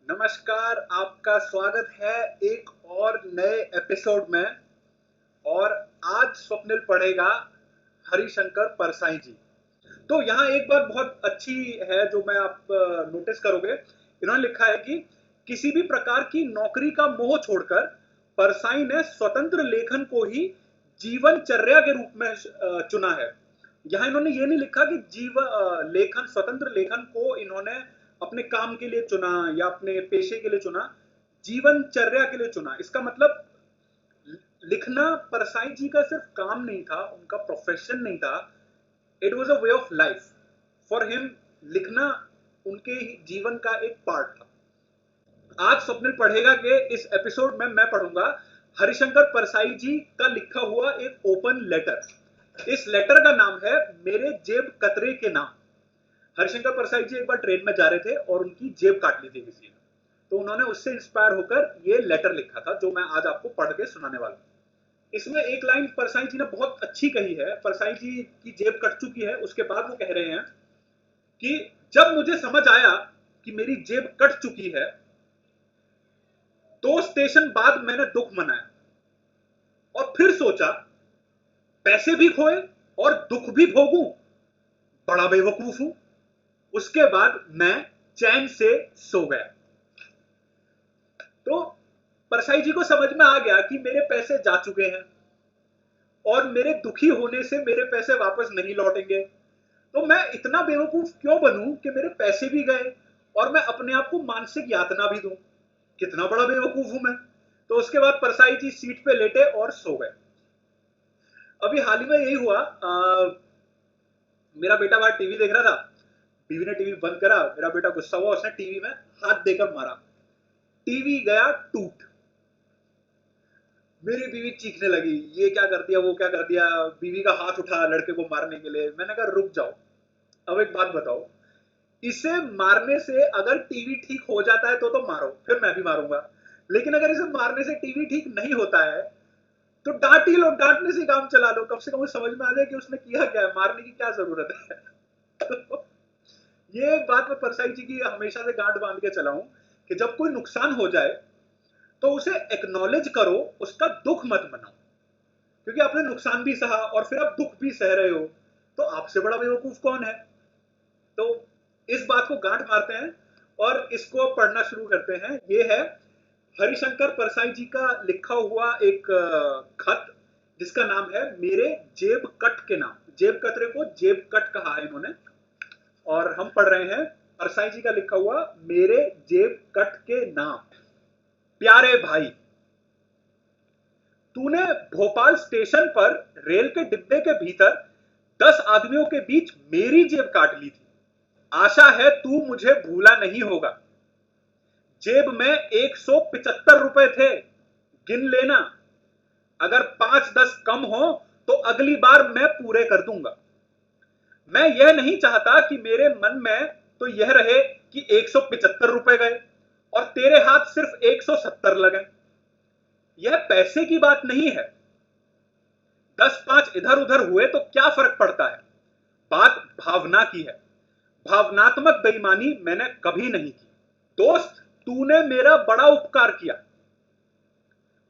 नमस्कार, आपका स्वागत है एक और नए एपिसोड में। और आज स्वप्निल पढ़ेगा हरिशंकर परसाई जी। तो यहाँ एक बात बहुत अच्छी है जो मैं आप नोटिस करोगे। इन्होंने लिखा है कि किसी भी प्रकार की नौकरी का मोह छोड़कर परसाई ने स्वतंत्र लेखन को ही जीवनचर्या के रूप में चुना है। यहाँ इन्होंने ये नहीं लिखा कि लेखन, स्वतंत्र लेखन को इन्होंने अपने काम के लिए चुना या अपने पेशे के लिए चुना, जीवनचर्या के लिए चुना। इसका मतलब लिखना परसाई जी का सिर्फ काम नहीं था, उनका प्रोफेशन नहीं था, it was a way of life for him. लिखना उनके जीवन का एक पार्ट था। आज स्वप्निल पढ़ेगा कि इस एपिसोड में मैं पढ़ूंगा हरिशंकर परसाई जी का लिखा हुआ एक ओपन लेटर। इस लेटर का नाम है मेरे जेब कतरे के नाम। हरिशंकर परसाई जी एक बार ट्रेन में जा रहे थे और उनकी जेब काट ली थी किसी ने, तो उन्होंने उससे इंस्पायर होकर ये लेटर लिखा था जो मैं आज आपको पढ़ के सुनाने वाला हूं। इसमें एक लाइन परसाई जी ने बहुत अच्छी कही है। परसाई जी की जेब कट चुकी है, उसके बाद वो कह रहे हैं कि जब मुझे समझ आया कि मेरी जेब कट चुकी है, 2 स्टेशन बाद मैंने दुख मनाया और फिर सोचा पैसे भी खोए और दुख भी भोगूं, बड़ा बेवकूफ हूं। उसके बाद मैं चैन से सो गया। तो परसाई जी को समझ में आ गया कि मेरे पैसे जा चुके हैं और मेरे दुखी होने से मेरे पैसे वापस नहीं लौटेंगे, तो मैं इतना बेवकूफ क्यों बनूं कि मेरे पैसे भी गए और मैं अपने आप को मानसिक यातना भी दूं। कितना बड़ा बेवकूफ हूं मैं। तो उसके बाद परसाई जी सीट पे लेटे और सो गए। अभी हाल ही में यही हुआ, मेरा बेटा बाहर टीवी देख रहा था, बीवी ने टीवी बंद करा, मेरा बेटा गुस्सा हुआ, उसने टीवी में हाथ देकर मारा, टीवी गया टूट। मेरी बीवी चीखने लगी, ये क्या कर दिया, वो क्या कर दिया। बीवी का हाथ उठा लड़के को मारने के लिए। मैंने कहा रुक जाओ, अब एक बात बताओ, इसे मारने से अगर टीवी ठीक हो जाता है तो मारो, फिर मैं भी मारूंगा। लेकिन अगर इसे मारने से टीवी ठीक नहीं होता है तो डांट ही लो, डांटने से काम चला लो, कम से कम समझ में आ जाए कि उसने किया क्या है, मारने की क्या जरूरत है। तो ये बात मैं परसाई जी की हमेशा से गांठ बांध के चला हूं कि जब कोई नुकसान हो जाए तो उसे एक्नॉलेज करो, उसका दुख मत मनाओ। क्योंकि आपने नुकसान भी सहा और फिर आप दुख भी सह रहे हो, तो आपसे बड़ा बेवकूफ कौन है। तो इस बात को गांठ मारते हैं और इसको पढ़ना शुरू करते हैं। ये है हरिशंकर परसाई जी का लिखा हुआ एक खत जिसका नाम है मेरे जेब कट के नाम। जेब कतरे को जेब कट कहा है इन्होंने। और हम पढ़ रहे हैं परसाई जी का लिखा हुआ मेरे जेब कट के नाम। प्यारे भाई, तूने भोपाल स्टेशन पर रेल के डिब्बे के भीतर 10 आदमियों के बीच मेरी जेब काट ली थी। आशा है तू मुझे भूला नहीं होगा। जेब में 175 रुपए थे, गिन लेना। अगर 5-10 कम हो तो अगली बार मैं पूरे कर दूंगा। मैं यह नहीं चाहता कि मेरे मन में तो यह रहे कि 175 रुपए गए और तेरे हाथ सिर्फ 170 लगे। यह पैसे की बात नहीं है, 10-5 इधर उधर हुए तो क्या फर्क पड़ता है। बात भावना की है। भावनात्मक बेईमानी मैंने कभी नहीं की। दोस्त, तूने मेरा बड़ा उपकार किया।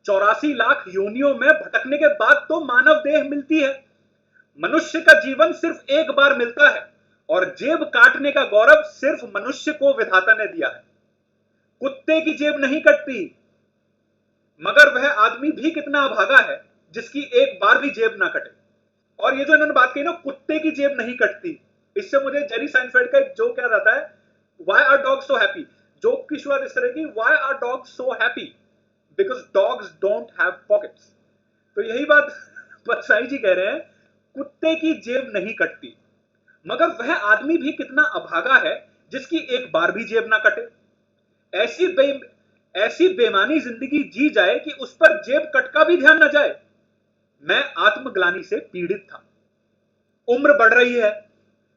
84 लाख योनियों में भटकने के बाद तो मानव देह मिलती है। मनुष्य का जीवन सिर्फ एक बार मिलता है और जेब काटने का गौरव सिर्फ मनुष्य को विधाता ने दिया है। कुत्ते की जेब नहीं कटती, मगर वह आदमी भी कितना अभागा है जिसकी एक बार भी जेब ना कटे। और ये जो इन्होंने बात कही ना, कुत्ते की जेब नहीं कटती, इससे मुझे जेरी साइनफेल्ड का एक जोक याद आता है, why are dogs so happy. Joke की शुरुआत इस तरह की, why are dogs so happy, because dogs don't have pockets. तो यही बात परसाई जी कह रहे हैं, कुत्ते की जेब नहीं कटती, मगर वह आदमी भी कितना अभागा है जिसकी एक बार भी जेब ना कटे। ऐसी बेमानी जिंदगी जी जाए कि उस पर जेब कट का भी ध्यान न जाए। मैं आत्मग्लानि से पीड़ित था। उम्र बढ़ रही है,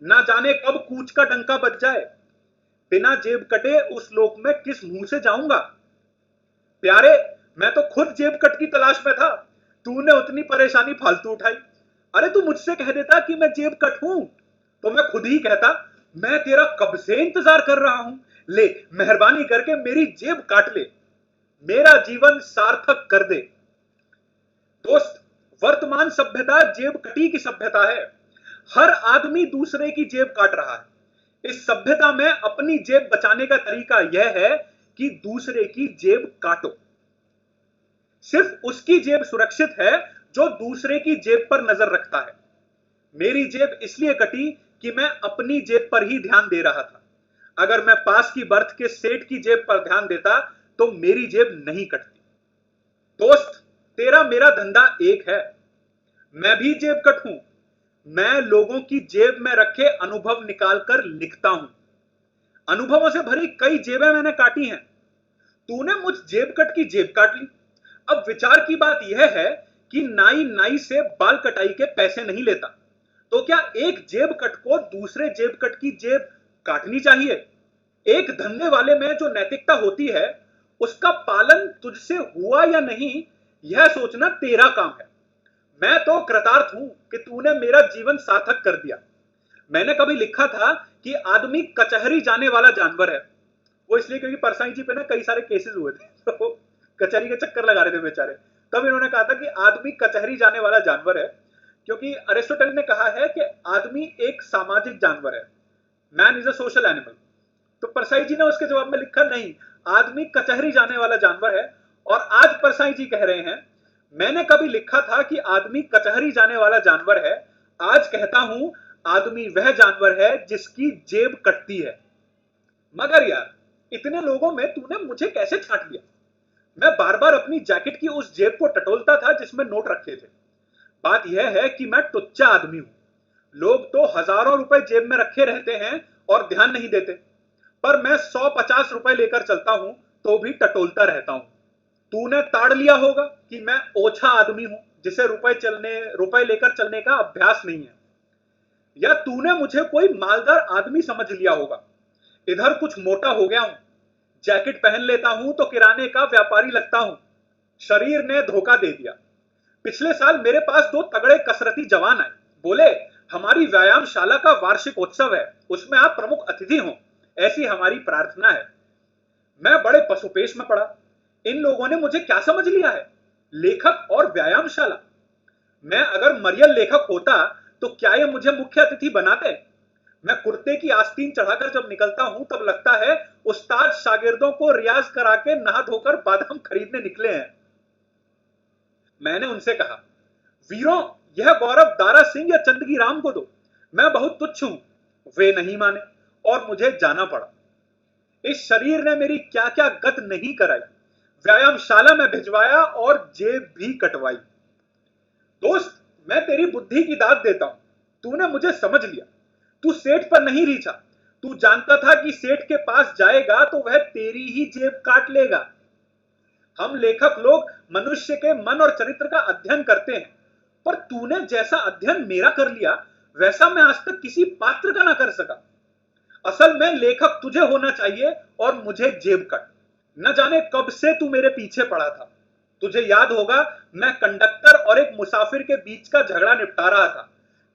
ना जाने कब कूच का डंका बज जाए। बिना जेब कटे उस लोक में किस मुंह से जाऊंगा। प्यारे, मैं तो खुद जेब कट की तलाश में था, तूने उतनी परेशानी फालतू उठाई। अरे तू मुझसे कह देता कि मैं जेब कट हूं तो मैं खुद ही कहता मैं तेरा कब से इंतजार कर रहा हूं, ले मेहरबानी करके मेरी जेब काट ले, मेरा जीवन सार्थक कर दे। दोस्त, वर्तमान सभ्यता जेब कटी की सभ्यता है। हर आदमी दूसरे की जेब काट रहा है। इस सभ्यता में अपनी जेब बचाने का तरीका यह है कि दूसरे की जेब काटो। सिर्फ उसकी जेब सुरक्षित है जो दूसरे की जेब पर नजर रखता है। मेरी जेब इसलिए कटी कि मैं अपनी जेब पर ही ध्यान दे रहा था। अगर मैं पास की बर्थ के सेठ की जेब पर ध्यान देता तो मेरी जेब नहीं कटती। दोस्त, तेरा मेरा धंधा एक है। मैं भी जेब कट हूं। मैं लोगों की जेब में रखे अनुभव निकालकर लिखता हूं। अनुभवों से भरी कई जेबें मैंने काटी हैं। तूने मुझ जेब कट की जेब काट ली। अब विचार की बात यह है कि नाई नाई से बाल कटाई के पैसे नहीं लेता, तो क्या एक जेब कट को दूसरे जेब कट की जेब काटनी चाहिए? एक धंधे वाले में जो नैतिकता होती है, उसका पालन तुझसे हुआ या नहीं, यह सोचना तेरा काम है। मैं तो कृतार्थ हूं कि तूने मेरा जीवन सार्थक कर दिया। मैंने कभी लिखा था कि आदमी कचहरी जाने वाला जानवर है। वो इसलिए क्योंकि परसाई जी पे ना कई सारे केसेस हुए थे, तो कचहरी के चक्कर लगा रहे थे बेचारे। तब इन्होंने कहा था कि आदमी कचहरी जाने वाला जानवर है, क्योंकि अरिस्टोटल ने कहा है कि आदमी एक सामाजिक जानवर है, man is a social animal. तो परसाई जी ने उसके जवाब में लिखा, नहीं, आदमी कचहरी जाने वाला जानवर है। और आज परसाई जी कह रहे हैं, मैंने कभी लिखा था कि आदमी कचहरी जाने वाला जानवर है, आज कहता हूं आदमी वह जानवर है जिसकी जेब कटती है। मगर यार, इतने लोगों में तूने मुझे कैसे छांट लिया? मैं बार बार अपनी जैकेट की उस जेब को टटोलता था जिसमें नोट रखे थे। बात यह है कि मैं टुच्चा आदमी हूं। लोग तो हजारों रुपए जेब में रखे रहते हैं और ध्यान नहीं देते, पर मैं 150 रुपए लेकर चलता हूं तो भी टटोलता रहता हूं। तूने ताड़ लिया होगा कि मैं ओछा आदमी हूं जिसे रुपए लेकर चलने का अभ्यास नहीं है, या तूने मुझे कोई मालदार आदमी समझ लिया होगा। इधर कुछ मोटा हो गया हूं, जैकेट पहन लेता हूं तो किराने का व्यापारी लगता हूं। शरीर ने धोखा दे दिया। पिछले साल मेरे पास 2 तगड़े कसरती जवान आए, बोले हमारी व्यायामशाला का वार्षिक उत्सव है, उसमें आप प्रमुख अतिथि हों, ऐसी हमारी प्रार्थना है। मैं बड़े पसुपेश में पड़ा। इन लोगों ने मुझे क्या समझ लिया है? लेखक और व्यायामशाला। मैं अगर मरियल लेखक होता तो क्या ये मुझे मुख्य अतिथि बनाते? मैं कुर्ते की आस्तीन चढ़ाकर जब निकलता हूं तब लगता है उस्ताद शागिर्दों को रियाज करा के नहा धोकर बादाम खरीदने निकले हैं। मैंने उनसे कहा, वीरों, यह गौरव दारा सिंह या चंदगी राम को दो, मैं बहुत तुच्छ हूं। वे नहीं माने और मुझे जाना पड़ा। इस शरीर ने मेरी क्या क्या गत नहीं कराई, व्यायामशाला में भिजवाया और जेब भी कटवाई। दोस्त, मैं तेरी बुद्धि की दाद देता हूं। तूने मुझे समझ लिया। तू सेठ पर नहीं रीझा। तू जानता था कि सेठ के पास जाएगा तो वह तेरी ही जेब काट लेगा। हम लेखक लोग मनुष्य के मन और चरित्र का अध्ययन करते हैं, पर तूने जैसा अध्ययन मेरा कर लिया वैसा मैं आज तक किसी पात्र का ना कर सका। असल में लेखक तुझे होना चाहिए और मुझे जेब कट। न जाने कब से तू मेरे पीछे पड़ा था। तुझे याद होगा, मैं कंडक्टर और एक मुसाफिर के बीच का झगड़ा निपटा रहा था।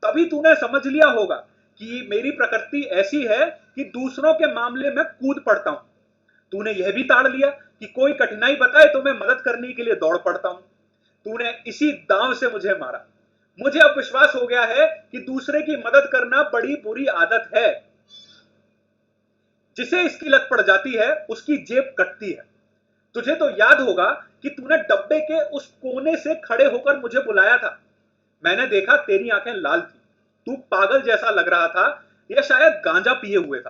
तभी तूने समझ लिया होगा कि मेरी प्रकृति ऐसी है कि दूसरों के मामले में कूद पड़ता हूं। तूने यह भी ताड़ लिया कि कोई कठिनाई बताए तो मैं मदद करने के लिए दौड़ पड़ता हूं। तूने इसी दांव से मुझे मारा। मुझे अब विश्वास हो गया है कि दूसरे की मदद करना बड़ी बुरी आदत है। जिसे इसकी लत पड़ जाती है उसकी जेब कटती है। तुझे तो याद होगा कि तूने डब्बे के उस कोने से खड़े होकर मुझे बुलाया था। मैंने देखा तेरी आंखें लाल थी, तू पागल जैसा लग रहा था या शायद गांजा पिए हुए था।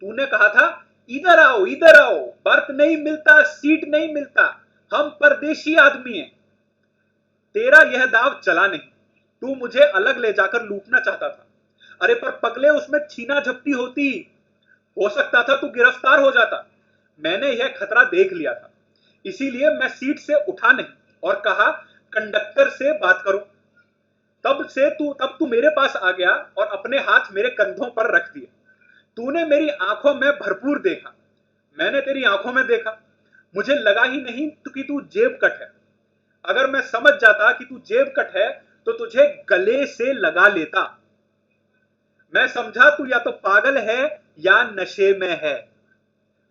तूने कहा था, इधर आओ इधर आओ, बर्थ नहीं मिलता, सीट नहीं मिलता, हम परदेशी आदमी हैं। तेरा यह दाव चला नहीं। तू मुझे अलग ले जाकर लूटना चाहता था। अरे पर पगले, उसमें छीना झपटी होती, हो सकता था तू गिरफ्तार हो जाता। मैंने यह खतरा देख लिया था, इसीलिए मैं सीट से उठा नहीं और कहा कंडक्टर से बात करो। तब तू मेरे पास आ गया और अपने हाथ मेरे कंधों पर रख दिए। तूने मेरी आंखों में भरपूर देखा, मैंने तेरी आंखों में देखा। मुझे लगा ही नहीं कि तू जेब कट है। अगर मैं समझ जाता कि तू जेब कट है तो तुझे गले से लगा लेता। मैं समझा तू या तो पागल है या नशे में है।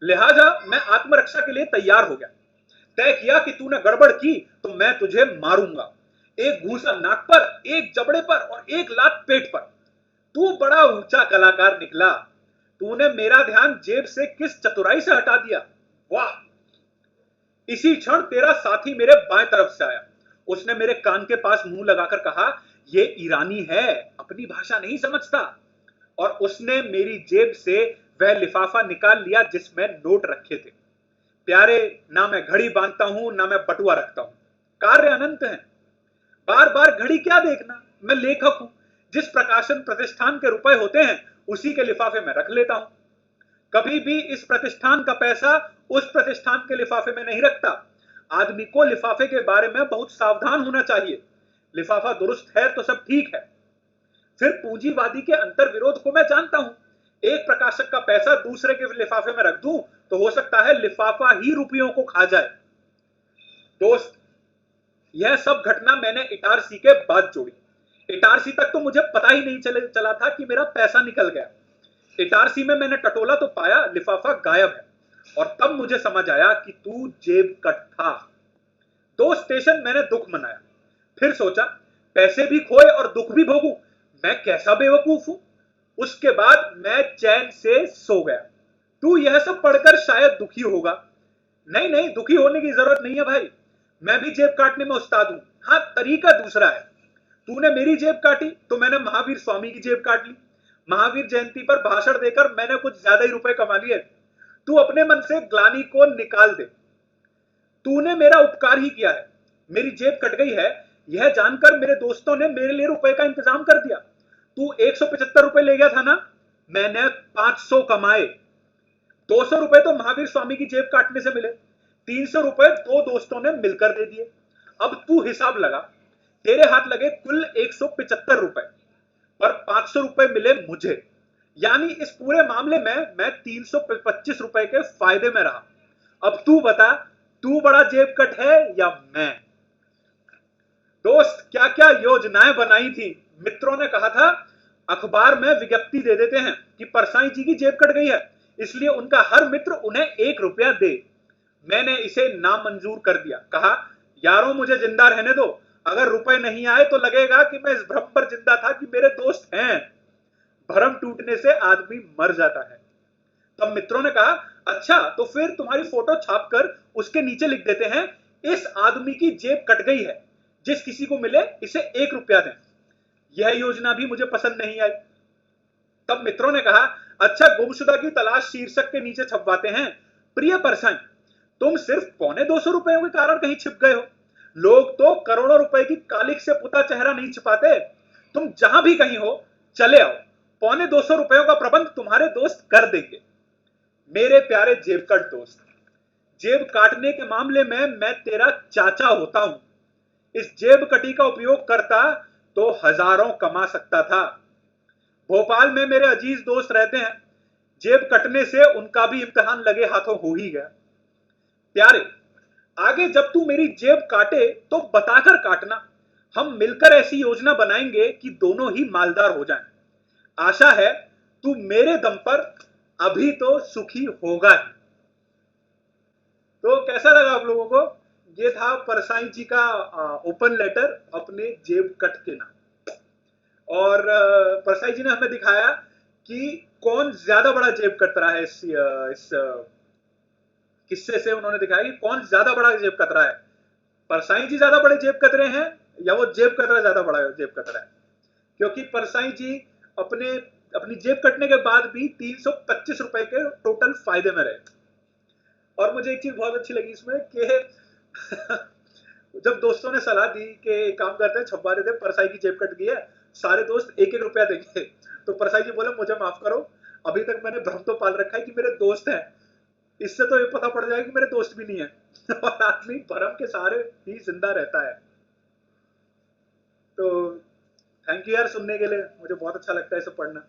लिहाजा मैं आत्मरक्षा के लिए तैयार हो गया। तय किया कि तूने गड़बड़ की तो मैं तुझे मारूंगा, एक घूसा नाक पर, एक जबड़े पर और एक लात पेट पर। तू बड़ा ऊंचा कलाकार निकला। तूने मेरा ध्यान जेब से किस चतुराई से हटा दिया। वाह! इसी क्षण तेरा साथी मेरे बाएं तरफ से आया। उसने मेरे कान के पास मुंह लगाकर कहा, ये ईरानी है, अपनी भाषा नहीं समझता। और उसने मेरी जेब से वह लिफाफा निकाल लिया जिसमें नोट रखे थे। प्यारे, ना मैं घड़ी बांधता हूं ना मैं बटुआ रखता हूं, कार्य अनंत है। बार बार घड़ी क्या देखना, मैं लेखक हूं। जिस प्रकाशन प्रतिष्ठान के रुपए होते हैं उसी के लिफाफे में रख लेता हूं। कभी भी इस प्रतिष्ठान का पैसा उस प्रतिष्ठान के लिफाफे में नहीं रखता। आदमी को लिफाफे के बारे में बहुत सावधान होना चाहिए। लिफाफा दुरुस्त है तो सब ठीक है। फिर पूंजीवादी के अंतर विरोध को मैं जानता हूं। एक प्रकाशक का पैसा दूसरे के लिफाफे में रख दूं तो हो सकता है लिफाफा ही रुपयों को खा जाए। दोस्त, यह सब घटना मैंने इटारसी के बाद जोड़ी। इटारसी तक तो मुझे पता ही नहीं चला था कि मेरा पैसा निकल गया। इटारसी में मैंने टटोला तो पाया लिफाफा गायब है, और तब मुझे समझ आया कि तू जेब कट था। 2 स्टेशन मैंने दुख मनाया। फिर सोचा, पैसे भी खोए और दुख भी भोगूं, मैं कैसा बेवकूफ हूं। उसके बाद मैं चैन से सो गया। तू यह सब पढ़कर शायद दुखी होगा। नहीं नहीं, दुखी होने की जरूरत नहीं है भाई। मैं भी जेब काटने में उस्ताद हूं। हाँ, तरीका दूसरा है। तूने मेरी जेब काटी तो मैंने महावीर स्वामी की जेब काट ली। महावीर जयंती पर भाषण देकर मैंने कुछ ज्यादा ही रुपए कमा लिए। तू अपने मन से ग्लानि को निकाल दे। तूने मेरा उपकार ही किया है। मेरी जेब कट गई है यह जानकर मेरे दोस्तों ने मेरे लिए रुपए का इंतजाम कर दिया। तू 175 रुपए ले गया था ना, मैंने 500 कमाए। 200 रुपए तो महावीर स्वामी की जेब काटने से मिले। 300 रुपए 2 दोस्तों ने मिलकर दे दिए। अब तू हिसाब लगा। तेरे हाथ लगे कुल 175 रुपए, पर 500 रुपए मिले मुझे। यानी इस पूरे मामले में मैं 325 रुपए के फायदे में रहा। अब तू बता, तू बड़ा जेब कट है या मैं? दोस्त, क्या क्या योजनाएं बनाई थी। मित्रों ने कहा था, अखबार में विज्ञप्ति दे देते हैं कि परसाई जी की जेब कट गई है, इसलिए उनका हर मित्र उन्हें 1 रुपया दे। मैंने इसे नामंजूर कर दिया। कहा, यारों मुझे जिंदा रहने दो। अगर रुपए नहीं आए तो लगेगा कि मैं इस भ्रम पर जिंदा था कि मेरे दोस्त हैं। भ्रम टूटने से आदमी मर जाता है। तब मित्रों ने कहा, अच्छा तो फिर तुम्हारी फोटो छापकर उसके नीचे लिख देते हैं, इस आदमी की जेब कट गई है, जिस किसी को मिले इसे 1 रुपया दें। यह योजना भी मुझे पसंद नहीं आई। तब मित्रों ने कहा, अच्छा गुमशुदा की तलाश शीर्षक के नीचे छपवाते हैं, प्रिय परसाई, तुम सिर्फ 250 रुपयों के कारण कहीं छिप गए हो। लोग तो करोड़ों रुपए की कालिख से पुता चेहरा नहीं छिपाते। तुम जहां भी कहीं हो, चले आओ। 250 रुपयों का प्रबंध तुम्हारे दोस्त कर देंगे। मेरे प्यारे जेब कट दोस्त, जेब काटने के मामले में मैं तेरा चाचा होता हूं। इस जेब कटी का उपयोग करता तो हजारों कमा सकता था। भोपाल में मेरे अजीज दोस्त रहते हैं। जेब कटने से उनका भी इम्तिहान लगे हाथों हो ही गया। प्यारे, आगे जब तू मेरी जेब काटे तो बताकर काटना। हम मिलकर ऐसी योजना बनाएंगे कि दोनों ही मालदार हो जाएं। आशा है तू मेरे दम पर अभी तो सुखी होगा ही। तो कैसा लगा आप लोगों को? ये था परसाई जी का ओपन लेटर अपने जेब कट के नाम। और परसाई जी ने हमें दिखाया कि कौन ज्यादा बड़ा जेब कतरा है। इस किस्से से उन्होंने दिखाया कि कौन ज्यादा बड़ा जेब कतरा है। परसाई जी ज्यादा बड़े जेब कतरे हैं या वो जेब कतरा ज्यादा बड़ा जेब कतरा है? क्योंकि परसाई जी अपनी जेब कटने के बाद भी 325 रुपए के टोटल फायदे में रहे। और मुझे एक चीज बहुत अच्छी लगी इसमें कि जब दोस्तों ने सलाह दी कि काम करते हैं, छपवा देते, परसाई की जेब कट गई है, सारे दोस्त 1-1 रुपया देंगे। तो परसाई जी बोले, मुझे माफ करो, अभी तक मैंने भ्रम तो पाल रखा है कि मेरे दोस्त हैं, इससे तो ये पता पड़ जाएगा कि मेरे दोस्त भी नहीं है। और आदमी भ्रम के सहारे ही जिंदा रहता है। तो थैंक यू यार सुनने के लिए, मुझे बहुत अच्छा लगता है इसे पढ़ना।